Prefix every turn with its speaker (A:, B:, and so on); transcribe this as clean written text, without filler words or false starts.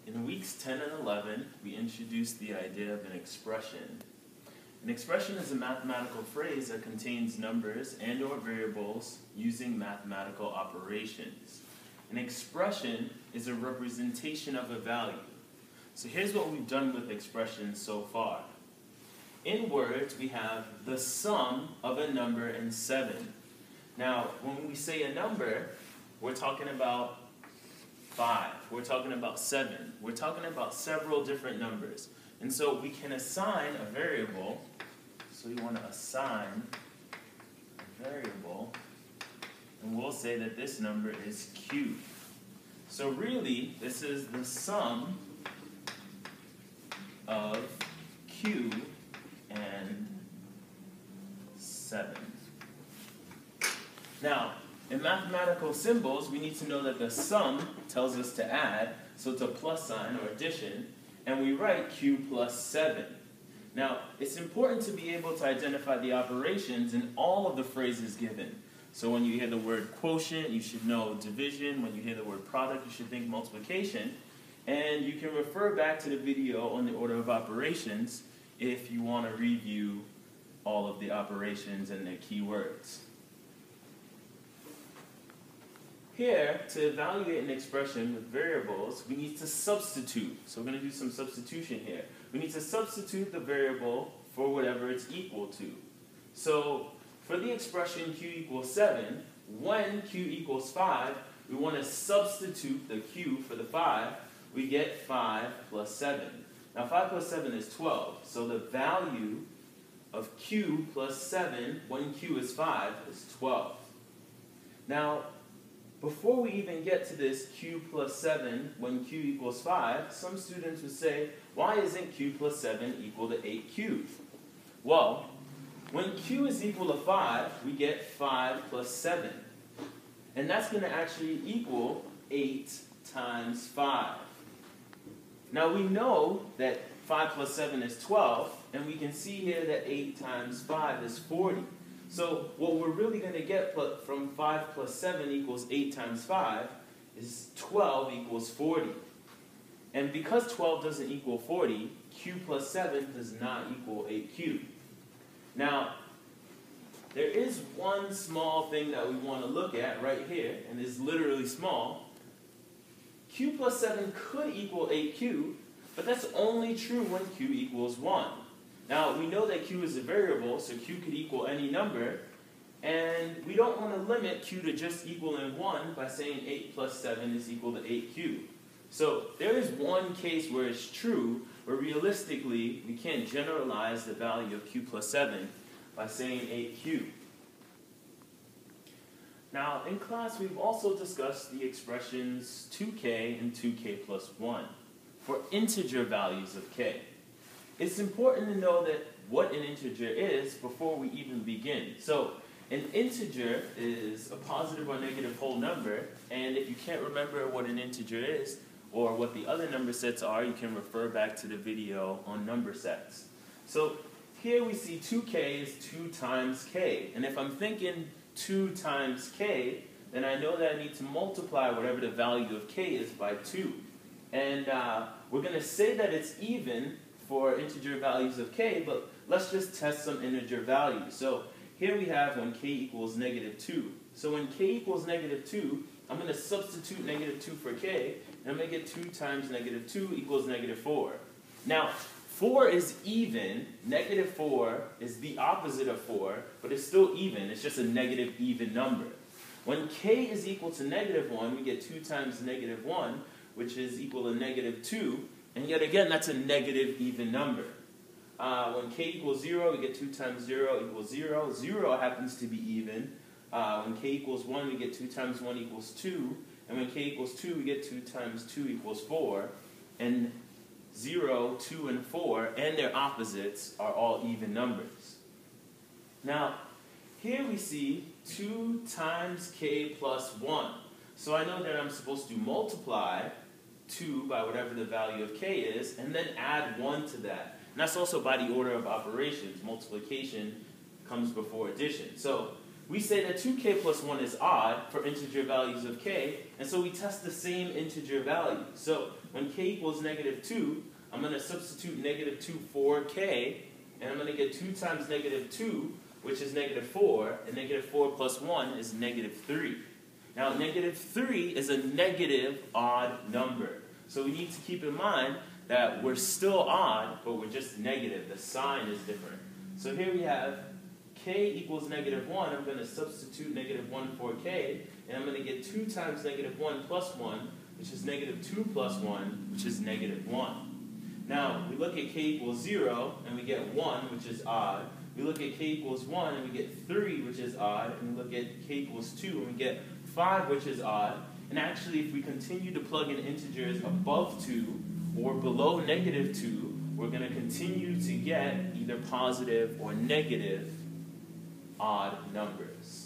A: In weeks 10 and 11, we introduced the idea of an expression. An expression is a mathematical phrase that contains numbers and or variables using mathematical operations. An expression is a representation of a value. So here's what we've done with expressions so far. In words, we have the sum of a number and 7. Now, when we say a number, we're talking about 5. We're talking about 7. We're talking about several different numbers. And so we can assign a variable. So we want to assign a variable, and we'll say that this number is q. So really, this is the sum of q and 7. Now, in mathematical symbols, we need to know that the sum tells us to add, so it's a plus sign or addition, and we write q plus 7. Now, it's important to be able to identify the operations in all of the phrases given. So when you hear the word quotient, you should know division. When you hear the word product, you should think multiplication. And you can refer back to the video on the order of operations if you want to review all of the operations and their keywords. Here, to evaluate an expression with variables, we need to substitute. So we're going to do some substitution here. We need to substitute the variable for whatever it's equal to. So for the expression q equals 7, when q equals 5, we want to substitute the q for the 5. We get 5 plus 7. Now 5 plus 7 is 12. So the value of q plus 7 when q is 5 is 12. Now, before we even get to this q plus 7 when q equals 5, some students would say, why isn't q plus 7 equal to 8q? Well, when q is equal to 5, we get 5 plus 7. And that's going to actually equal 8 times 5. Now we know that 5 plus 7 is 12, and we can see here that 8 times 5 is 40. So what we're really going to get from 5 plus 7 equals 8 times 5 is 12 equals 40. And because 12 doesn't equal 40, q plus 7 does not equal 8q. Now, there is one small thing that we want to look at right here, and it's literally small. Q plus 7 could equal 8q, but that's only true when q equals 1. Now, we know that q is a variable, so q could equal any number, and we don't want to limit q to just equaling 1 by saying 8 plus 7 is equal to 8q. So there is one case where it's true, where realistically we can't generalize the value of q plus 7 by saying 8q. Now, in class, we've also discussed the expressions 2k and 2k plus 1 for integer values of k. It's important to know that what an integer is before we even begin. So an integer is a positive or negative whole number, and if you can't remember what an integer is or what the other number sets are, you can refer back to the video on number sets. So here we see 2k is 2 times k, and if I'm thinking 2 times k, then I know that I need to multiply whatever the value of k is by 2. And we're going to say that it's even for integer values of k, but let's just test some integer values. So here we have when k equals negative 2. So when k equals negative 2, I'm going to substitute negative 2 for k, and I'm going to get 2 times negative 2 equals negative 4. Now, 4 is even. Negative 4 is the opposite of 4, but it's still even. It's just a negative even number. When k is equal to negative 1, we get 2 times negative 1, which is equal to negative 2. And yet again, that's a negative even number. When k equals 0, we get 2 times 0 equals 0. 0 happens to be even. When k equals 1, we get 2 times 1 equals 2. And when k equals 2, we get 2 times 2 equals 4. And 0, 2, and 4, and their opposites are all even numbers. Now, here we see 2 times k plus 1. So I know that I'm supposed to multiply 2 by whatever the value of k is, and then add 1 to that. And that's also by the order of operations. Multiplication comes before addition. So we say that 2k plus 1 is odd for integer values of k, and so we test the same integer value. So when k equals negative 2, I'm going to substitute negative 2 for k, and I'm going to get 2 times negative 2, which is negative 4, and negative 4 plus 1 is negative 3. Now, negative 3 is a negative odd number. So we need to keep in mind that we're still odd, but we're just negative. The sign is different. So here we have k equals negative 1. I'm going to substitute negative 1 for k, and I'm going to get 2 times negative 1 plus 1, which is negative 2 plus 1, which is negative 1. Now, we look at k equals 0, and we get 1, which is odd. We look at k equals 1, and we get 3, which is odd. And we look at k equals 2, and we get 5, which is odd. And actually, if we continue to plug in integers above 2 or below negative 2, we're going to continue to get either positive or negative odd numbers.